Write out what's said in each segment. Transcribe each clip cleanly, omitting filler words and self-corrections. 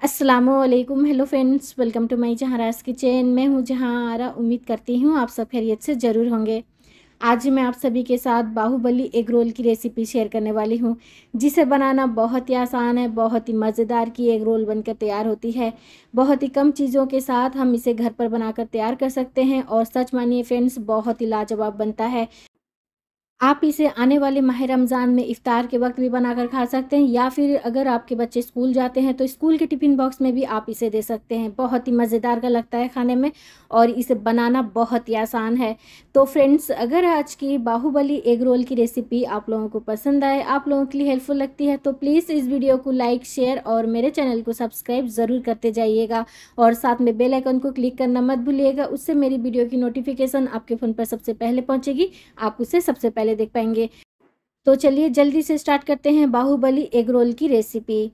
अस्सलामुअलैकुम। Hello friends, welcome to my Zahara's kitchen. मैं हूँ जहारा। उम्मीद करती हूँ आप सब खैरियत से ज़रूर होंगे। आज मैं आप सभी के साथ बाहुबली एग रोल की रेसिपी शेयर करने वाली हूँ, जिसे बनाना बहुत ही आसान है। बहुत ही मज़ेदार की एग रोल बनकर तैयार होती है। बहुत ही कम चीज़ों के साथ हम इसे घर पर बनाकर तैयार कर सकते हैं और सच मानिए फ्रेंड्स, बहुत ही लाजवाब बनता है। आप इसे आने वाले माह रमज़ान में इफ़्तार के वक्त भी बनाकर खा सकते हैं, या फिर अगर आपके बच्चे स्कूल जाते हैं तो स्कूल के टिफ़िन बॉक्स में भी आप इसे दे सकते हैं। बहुत ही मज़ेदार का लगता है खाने में और इसे बनाना बहुत ही आसान है। तो फ्रेंड्स, अगर आज की बाहुबली एग रोल की रेसिपी आप लोगों को पसंद आए, आप लोगों के लिए हेल्पफुल लगती है, तो प्लीज़ इस वीडियो को लाइक, शेयर और मेरे चैनल को सब्सक्राइब ज़रूर करते जाइएगा और साथ में बेल आइकन को क्लिक करना मत भूलिएगा। उससे मेरी वीडियो की नोटिफिकेशन आपके फ़ोन पर सबसे पहले पहुँचेगी, आप उसे सबसे पहले देख पाएंगे। तो चलिए जल्दी से स्टार्ट करते हैं बाहुबली एग रोल की रेसिपी।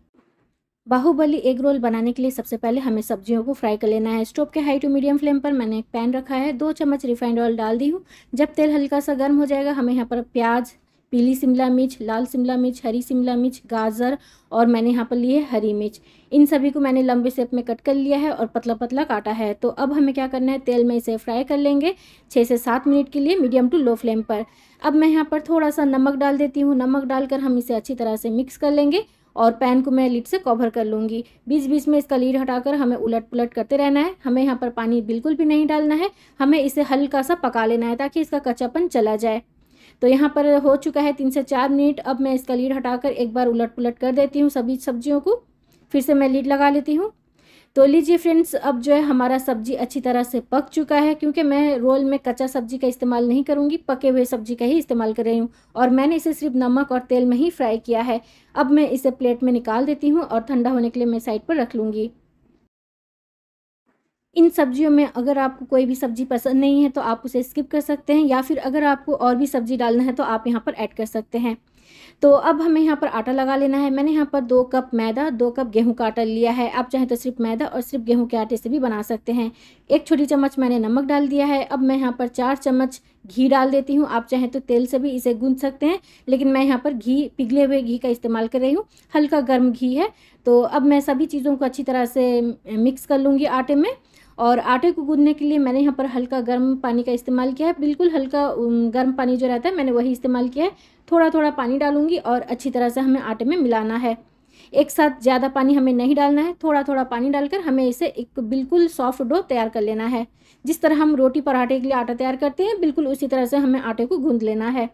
बाहुबली एग रोल बनाने के लिए सबसे पहले हमें सब्जियों को फ्राई कर लेना है। स्टोव के हाई टू मीडियम फ्लेम पर मैंने एक पैन रखा है, 2 चम्मच रिफाइंड ऑयल डाल दी हूँ। जब तेल हल्का सा गर्म हो जाएगा, हमें यहाँ पर प्याज, पीली शिमला मिर्च, लाल शिमला मिर्च, हरी शिमला मिर्च, गाजर और मैंने यहाँ पर ली है हरी मिर्च। इन सभी को मैंने लंबे शेप में कट कर लिया है और पतला पतला काटा है। तो अब हमें क्या करना है, तेल में इसे फ्राई कर लेंगे 6 से 7 मिनट के लिए मीडियम टू लो फ्लेम पर। अब मैं यहाँ पर थोड़ा सा नमक डाल देती हूँ। नमक डालकर हम इसे अच्छी तरह से मिक्स कर लेंगे और पैन को मैं लीड से कवर कर लूँगी। बीच बीच में इसका लीड हटाकर हमें उलट पुलट करते रहना है। हमें यहाँ पर पानी बिल्कुल भी नहीं डालना है, हमें इसे हल्का सा पका लेना है ताकि इसका कच्चापन चला जाए। तो यहाँ पर हो चुका है 3 से 4 मिनट। अब मैं इसका लीड हटाकर एक बार उलट पुलट कर देती हूँ सभी सब्जियों को। फिर से मैं लीड लगा लेती हूँ। तो लीजिए फ्रेंड्स, अब जो है हमारा सब्जी अच्छी तरह से पक चुका है। क्योंकि मैं रोल में कच्चा सब्जी का इस्तेमाल नहीं करूँगी, पके हुए सब्जी का ही इस्तेमाल कर रही हूँ और मैंने इसे सिर्फ नमक और तेल में ही फ्राई किया है। अब मैं इसे प्लेट में निकाल देती हूँ और ठंडा होने के लिए मैं साइड पर रख लूँगी। इन सब्जियों में अगर आपको कोई भी सब्जी पसंद नहीं है तो आप उसे स्किप कर सकते हैं, या फिर अगर आपको और भी सब्जी डालना है तो आप यहाँ पर ऐड कर सकते हैं। तो अब हमें यहाँ पर आटा लगा लेना है। मैंने यहाँ पर 2 कप मैदा, 2 कप गेहूं का आटा लिया है। आप चाहें तो सिर्फ मैदा और सिर्फ गेहूं के आटे से भी बना सकते हैं। 1 छोटी चम्मच मैंने नमक डाल दिया है। अब मैं यहाँ पर 4 चम्मच घी डाल देती हूँ। आप चाहें तो तेल से भी इसे गूंथ सकते हैं, लेकिन मैं यहाँ पर घी, पिघले हुए घी का इस्तेमाल कर रही हूँ। हल्का गर्म घी है। तो अब मैं सभी चीज़ों को अच्छी तरह से मिक्स कर लूँगी आटे में। और आटे को गूंदने के लिए मैंने यहाँ पर हल्का गर्म पानी का इस्तेमाल किया है। बिल्कुल हल्का गर्म पानी जो रहता है, मैंने वही इस्तेमाल किया है। थोड़ा थोड़ा पानी डालूंगी और अच्छी तरह से हमें आटे में मिलाना है। एक साथ ज़्यादा पानी हमें नहीं डालना है, थोड़ा थोड़ा पानी डालकर हमें इसे एक बिल्कुल सॉफ्ट डो तैयार कर लेना है। जिस तरह हम रोटी पराठे के लिए आटा तैयार करते हैं, बिल्कुल उसी तरह से हमें आटे को गूंद लेना है।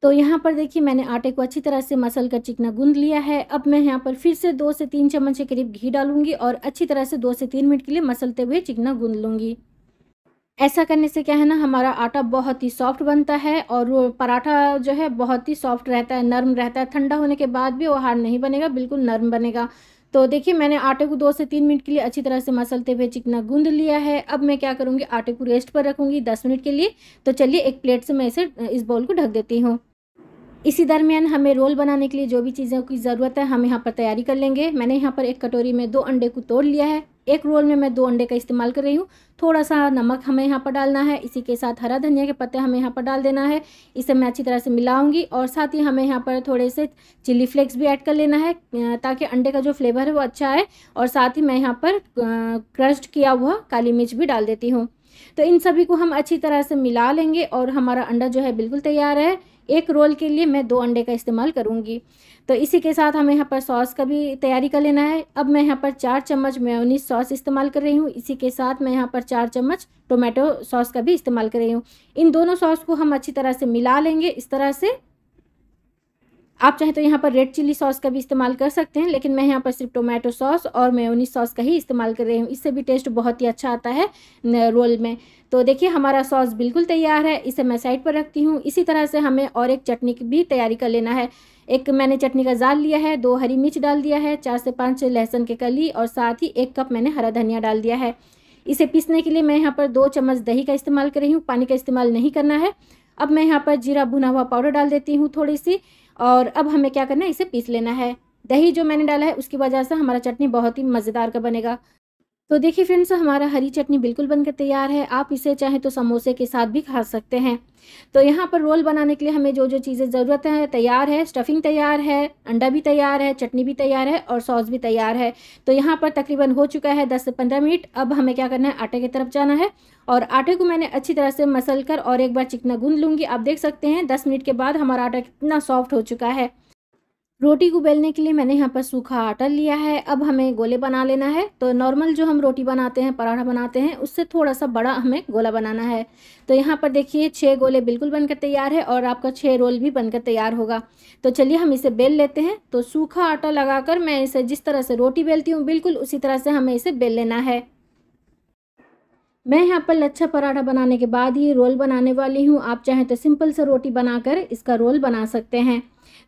तो यहाँ पर देखिए, मैंने आटे को अच्छी तरह से मसल कर चिकना गूंद लिया है। अब मैं यहाँ पर फिर से 2 से 3 चम्मच के करीब घी डालूंगी और अच्छी तरह से 2 से 3 मिनट के लिए मसलते हुए चिकना गूंद लूँगी। ऐसा करने से क्या है ना, हमारा आटा बहुत ही सॉफ्ट बनता है और वो पराठा जो है बहुत ही सॉफ्ट रहता है, नरम रहता है। ठंडा होने के बाद भी वो हार्ड नहीं बनेगा, बिल्कुल नरम बनेगा। तो देखिए, मैंने आटे को 2 से 3 मिनट के लिए अच्छी तरह से मसलते हुए चिकना गूंद लिया है। अब मैं क्या करूँगी, आटे को रेस्ट पर रखूँगी 10 मिनट के लिए। तो चलिए एक प्लेट से मैं इस बाउल को ढक देती हूँ। इसी दरमियान हमें रोल बनाने के लिए जो भी चीज़ों की ज़रूरत है, हम यहाँ पर तैयारी कर लेंगे। मैंने यहाँ पर एक कटोरी में 2 अंडे को तोड़ लिया है। एक रोल में मैं 2 अंडे का इस्तेमाल कर रही हूँ। थोड़ा सा नमक हमें यहाँ पर डालना है। इसी के साथ हरा धनिया के पत्ते हमें यहाँ पर डाल देना है। इसे मैं अच्छी तरह से मिलाऊंगी और साथ ही हमें यहाँ पर थोड़े से चिली फ्लेक्स भी ऐड कर लेना है, ताकि अंडे का जो फ्लेवर है वो अच्छा है। और साथ ही मैं यहाँ पर क्रश्ड किया हुआ काली मिर्च भी डाल देती हूँ। तो इन सभी को हम अच्छी तरह से मिला लेंगे और हमारा अंडा जो है बिल्कुल तैयार है। एक रोल के लिए मैं 2 अंडे का इस्तेमाल करूंगी। तो इसी के साथ हमें यहाँ पर सॉस का भी तैयारी कर लेना है। अब मैं यहाँ पर 4 चम्मच मेयोनीज सॉस इस्तेमाल कर रही हूँ। इसी के साथ मैं यहाँ पर 4 चम्मच टोमेटो सॉस का भी इस्तेमाल कर रही हूँ। इन दोनों सॉस को हम अच्छी तरह से मिला लेंगे इस तरह से। आप चाहें तो यहाँ पर रेड चिली सॉस का भी इस्तेमाल कर सकते हैं, लेकिन मैं यहाँ पर सिर्फ टोमेटो सॉस और मेयोनीज सॉस का ही इस्तेमाल कर रही हूँ। इससे भी टेस्ट बहुत ही अच्छा आता है रोल में। तो देखिए, हमारा सॉस बिल्कुल तैयार है। इसे मैं साइड पर रखती हूँ। इसी तरह से हमें और एक चटनी की भी तैयारी कर लेना है। एक मैंने चटनी का जार लिया है, 2 हरी मिर्च डाल दिया है, 4 से 5 लहसुन के कली और साथ ही 1 कप मैंने हरा धनिया डाल दिया है। इसे पीसने के लिए मैं यहाँ पर 2 चम्मच दही का इस्तेमाल कर रही हूँ। पानी का इस्तेमाल नहीं करना है। अब मैं यहाँ पर जीरा भुना हुआ पाउडर डाल देती हूँ थोड़ी सी। और अब हमें क्या करना है, इसे पीस लेना है। दही जो मैंने डाला है उसकी वजह से हमारा चटनी बहुत ही मज़ेदार का बनेगा। तो देखिए फ्रेंड्स, हमारा हरी चटनी बिल्कुल बनकर तैयार है। आप इसे चाहे तो समोसे के साथ भी खा सकते हैं। तो यहाँ पर रोल बनाने के लिए हमें जो जो चीज़ें ज़रूरत है तैयार है। स्टफिंग तैयार है, अंडा भी तैयार है, चटनी भी तैयार है और सॉस भी तैयार है। तो यहाँ पर तकरीबन हो चुका है 10 से 15 मिनट। अब हमें क्या करना है, आटे की तरफ जाना है और आटे को मैंने अच्छी तरह से मसल कर और एक बार चिकना गूंद लूँगी। आप देख सकते हैं 10 मिनट के बाद हमारा आटा कितना सॉफ्ट हो चुका है। रोटी को बेलने के लिए मैंने यहाँ पर सूखा आटा लिया है। अब हमें गोले बना लेना है। तो नॉर्मल जो हम रोटी बनाते हैं, पराठा बनाते हैं, उससे थोड़ा सा बड़ा हमें गोला बनाना है। तो यहाँ पर देखिए 6 गोले बिल्कुल बनकर तैयार है और आपका 6 रोल भी बनकर तैयार होगा। तो चलिए हम इसे बेल लेते हैं। तो सूखा आटा लगाकर मैं इसे जिस तरह से रोटी बेलती हूँ बिल्कुल उसी तरह से हमें इसे बेल लेना है। मैं यहाँ पर लच्छा पराठा बनाने के बाद ही रोल बनाने वाली हूँ। आप चाहें तो सिंपल सा रोटी बनाकर इसका रोल बना सकते हैं।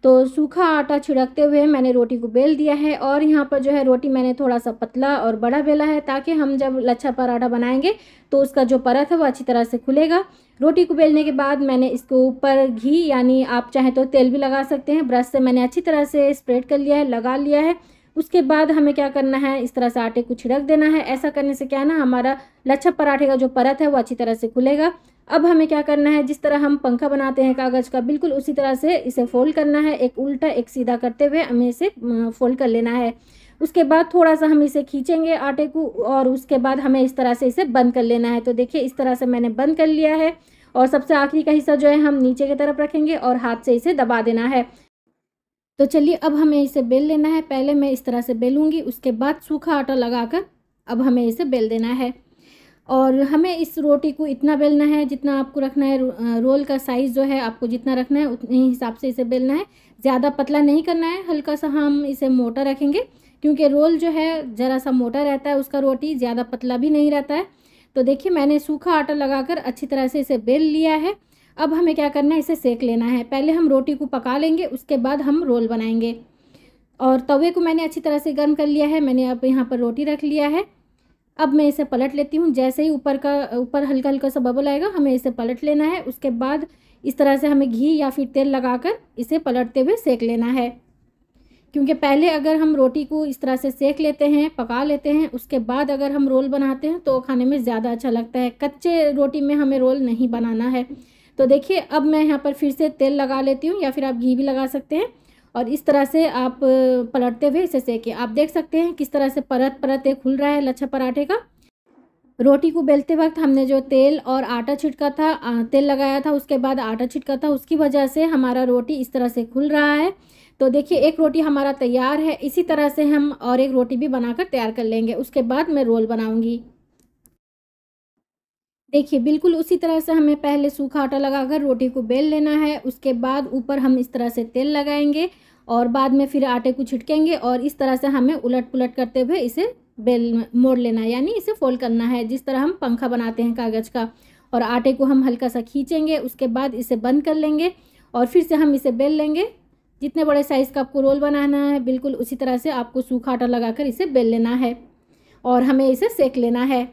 तो सूखा आटा छिड़कते हुए मैंने रोटी को बेल दिया है और यहाँ पर जो है रोटी मैंने थोड़ा सा पतला और बड़ा बेला है ताकि हम जब लच्छा पराठा बनाएंगे तो उसका जो परत है वो अच्छी तरह से खुलेगा। रोटी को बेलने के बाद मैंने इसके ऊपर घी यानी आप चाहें तो तेल भी लगा सकते हैं। ब्रश से मैंने अच्छी तरह से स्प्रेड कर लिया है, लगा लिया है। उसके बाद हमें क्या करना है, इस तरह से आटे को छिड़क देना है। ऐसा करने से क्या है ना, हमारा लच्छा पराठे का जो परत है वो अच्छी तरह से खुलेगा। अब हमें क्या करना है, जिस तरह हम पंखा बनाते हैं कागज़ का, बिल्कुल उसी तरह से इसे फोल्ड करना है। एक उल्टा एक सीधा करते हुए हमें इसे फोल्ड कर लेना है। उसके बाद थोड़ा सा हम इसे खींचेंगे आटे को और उसके बाद हमें इस तरह से इसे बंद कर लेना है। तो देखिए इस तरह से मैंने बंद कर लिया है और सबसे आखिरी का हिस्सा जो है हम नीचे की तरफ रखेंगे और हाथ से इसे दबा देना है। तो चलिए अब हमें इसे बेल लेना है। पहले मैं इस तरह से बेलूँगी, उसके बाद सूखा आटा लगाकर अब हमें इसे बेल देना है। और हमें इस रोटी को इतना बेलना है जितना आपको रखना है। रोल का साइज़ जो है आपको जितना रखना है उतने ही हिसाब से इसे बेलना है। ज़्यादा पतला नहीं करना है, हल्का सा हम इसे मोटा रखेंगे क्योंकि रोल जो है ज़रा सा मोटा रहता है उसका, रोटी ज़्यादा पतला भी नहीं रहता है। तो देखिए मैंने सूखा आटा लगाकर अच्छी तरह से इसे बेल लिया है। अब हमें क्या करना है, इसे सेक लेना है। पहले हम रोटी को पका लेंगे, उसके बाद हम रोल बनाएंगे। और तवे को मैंने अच्छी तरह से गर्म कर लिया है। मैंने अब यहाँ पर रोटी रख लिया है। अब मैं इसे पलट लेती हूँ। जैसे ही ऊपर हल्का हल्का सा बबल आएगा हमें इसे पलट लेना है। उसके बाद इस तरह से हमें घी या फिर तेल लगाकर इसे पलटते हुए सेक लेना है। क्योंकि पहले अगर हम रोटी को इस तरह से सेक लेते हैं, पका लेते हैं, उसके बाद अगर हम रोल बनाते हैं तो खाने में ज़्यादा अच्छा लगता है। कच्चे रोटी में हमें रोल नहीं बनाना है। तो देखिए अब मैं यहाँ पर फिर से तेल लगा लेती हूँ या फिर आप घी भी लगा सकते हैं और इस तरह से आप पलटते हुए इसे सेकें। आप देख सकते हैं किस तरह से परत परत एक खुल रहा है लच्छा पराठे का। रोटी को बेलते वक्त हमने जो तेल और आटा छिड़का था, तेल लगाया था उसके बाद आटा छिड़का था, उसकी वजह से हमारा रोटी इस तरह से खुल रहा है। तो देखिए एक रोटी हमारा तैयार है। इसी तरह से हम और एक रोटी भी बनाकर तैयार कर लेंगे, उसके बाद मैं रोल बनाऊंगी। देखिए बिल्कुल उसी तरह से हमें पहले सूखा आटा लगाकर रोटी को बेल लेना है। उसके बाद ऊपर हम इस तरह से तेल लगाएंगे और बाद में फिर आटे को छिड़केंगे और इस तरह से हमें उलट पुलट करते हुए इसे बेल मोड़ लेना है, यानी इसे फोल्ड करना है जिस तरह हम पंखा बनाते हैं कागज़ का। और आटे को हम हल्का सा खींचेंगे, उसके बाद इसे बंद कर लेंगे और फिर से हम इसे बेल लेंगे। जितने बड़े साइज़ का आपको रोल बनाना है बिल्कुल उसी तरह से आपको सूखा आटा लगाकर इसे बेल लेना है और हमें इसे सेक लेना है।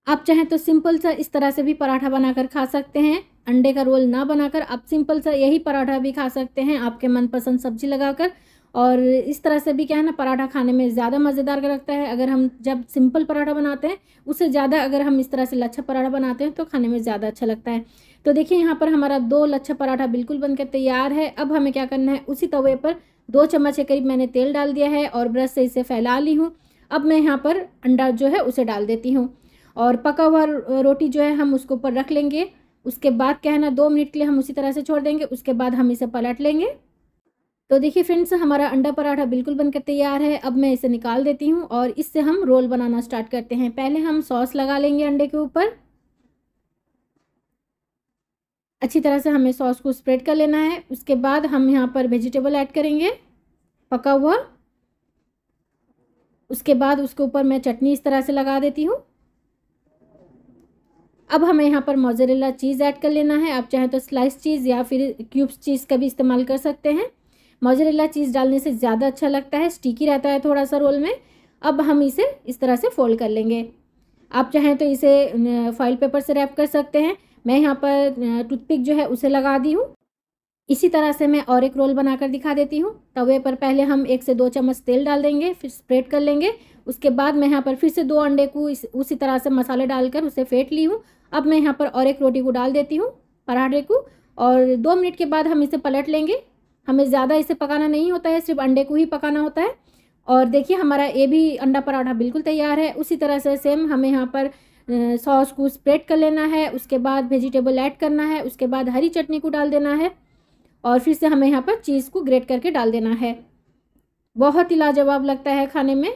आप चाहें तो सिंपल सा इस तरह से भी पराठा बनाकर खा सकते हैं। अंडे का रोल ना बनाकर आप सिंपल सा यही पराठा भी खा सकते हैं आपके मनपसंद सब्जी लगाकर। और इस तरह से भी क्या है ना, पराठा खाने में ज़्यादा मज़ेदार लगता है। अगर हम जब सिंपल पराठा बनाते हैं उससे ज़्यादा अगर हम इस तरह से लच्छा पराठा बनाते हैं तो खाने में ज़्यादा अच्छा लगता है। तो देखिए यहाँ पर हमारा 2 लच्छा पराठा बिल्कुल बनकर तैयार है। अब हमें क्या करना है, उसी तवे पर 2 चम्मच के करीब मैंने तेल डाल दिया है और ब्रश से इसे फैला ली हूँ। अब मैं यहाँ पर अंडा जो है उसे डाल देती हूँ और पका हुआ रोटी जो है हम उसके ऊपर रख लेंगे। उसके बाद क्या है ना, 2 मिनट के लिए हम उसी तरह से छोड़ देंगे, उसके बाद हम इसे पलट लेंगे। तो देखिए फ्रेंड्स हमारा अंडा पराठा बिल्कुल बनकर तैयार है। अब मैं इसे निकाल देती हूँ और इससे हम रोल बनाना स्टार्ट करते हैं। पहले हम सॉस लगा लेंगे अंडे के ऊपर। अच्छी तरह से हमें सॉस को स्प्रेड कर लेना है। उसके बाद हम यहाँ पर वेजिटेबल ऐड करेंगे पका हुआ। उसके बाद उसके ऊपर मैं चटनी इस तरह से लगा देती हूँ। अब हमें यहाँ पर मोज़रेला चीज़ ऐड कर लेना है। आप चाहें तो स्लाइस चीज़ या फिर क्यूब्स चीज़ का भी इस्तेमाल कर सकते हैं। मोज़रेला चीज़ डालने से ज़्यादा अच्छा लगता है, स्टिकी रहता है थोड़ा सा रोल में। अब हम इसे इस तरह से फोल्ड कर लेंगे। आप चाहें तो इसे फॉइल पेपर से रैप कर सकते हैं। मैं यहाँ पर टूथपिक जो है उसे लगा दी हूँ। इसी तरह से मैं और एक रोल बनाकर दिखा देती हूँ। तवे पर पहले हम 1 से 2 चम्मच तेल डाल देंगे, फिर स्प्रेड कर लेंगे। उसके बाद मैं यहाँ पर फिर से 2 अंडे को उसी तरह से मसाले डालकर उसे फेंट ली हूँ। अब मैं यहाँ पर और एक रोटी को डाल देती हूँ, पराठे को, और 2 मिनट के बाद हम इसे पलट लेंगे। हमें ज़्यादा इसे पकाना नहीं होता है, सिर्फ अंडे को ही पकाना होता है। और देखिए हमारा ये भी अंडा पराठा बिल्कुल तैयार है। उसी तरह से सेम हमें यहाँ पर सॉस को स्प्रेड कर लेना है, उसके बाद वेजिटेबल ऐड करना है, उसके बाद हरी चटनी को डाल देना है और फिर से हमें यहाँ पर चीज़ को ग्रेट करके डाल देना है। बहुत ही लाजवाब लगता है खाने में।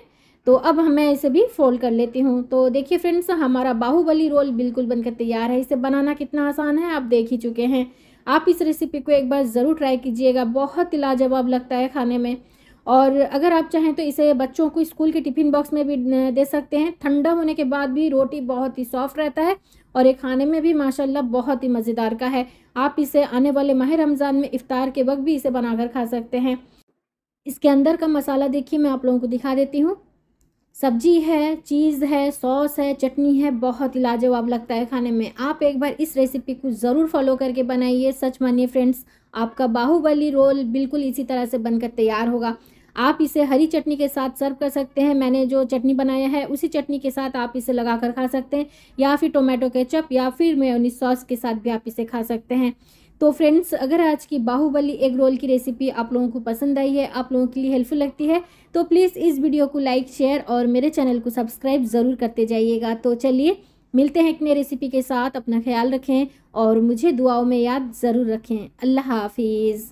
तो अब मैं इसे भी फोल्ड कर लेती हूँ। तो देखिए फ्रेंड्स, हमारा बाहुबली रोल बिल्कुल बनकर तैयार है। इसे बनाना कितना आसान है आप देख ही चुके हैं। आप इस रेसिपी को एक बार ज़रूर ट्राई कीजिएगा, बहुत ही लाजवाब लगता है खाने में। और अगर आप चाहें तो इसे बच्चों को स्कूल के टिफ़िन बॉक्स में भी दे सकते हैं। ठंडा होने के बाद भी रोटी बहुत ही सॉफ्ट रहता है और ये खाने में भी माशाल्लाह बहुत ही मज़ेदार का है। आप इसे आने वाले माह रमज़ान में इफ़्तार के वक्त भी इसे बनाकर खा सकते हैं। इसके अंदर का मसाला देखिए मैं आप लोगों को दिखा देती हूँ। सब्जी है, चीज़ है, सॉस है, चटनी है, बहुत ही लाजवाब लगता है खाने में। आप एक बार इस रेसिपी को ज़रूर फॉलो करके बनाइए। सच मानिए फ्रेंड्स, आपका बाहुबली रोल बिल्कुल इसी तरह से बनकर तैयार होगा। आप इसे हरी चटनी के साथ सर्व कर सकते हैं। मैंने जो चटनी बनाया है उसी चटनी के साथ आप इसे लगाकर खा सकते हैं, या फिर टोमेटो केचप या फिर मेयोनीज सॉस के साथ भी आप इसे खा सकते हैं। तो फ्रेंड्स, अगर आज की बाहुबली एग रोल की रेसिपी आप लोगों को पसंद आई है, आप लोगों के लिए हेल्पफुल लगती है, तो प्लीज़ इस वीडियो को लाइक, शेयर और मेरे चैनल को सब्सक्राइब ज़रूर करते जाइएगा। तो चलिए मिलते हैं एक नई रेसिपी के साथ। अपना ख्याल रखें और मुझे दुआओं में याद ज़रूर रखें। अल्लाह हाफिज़।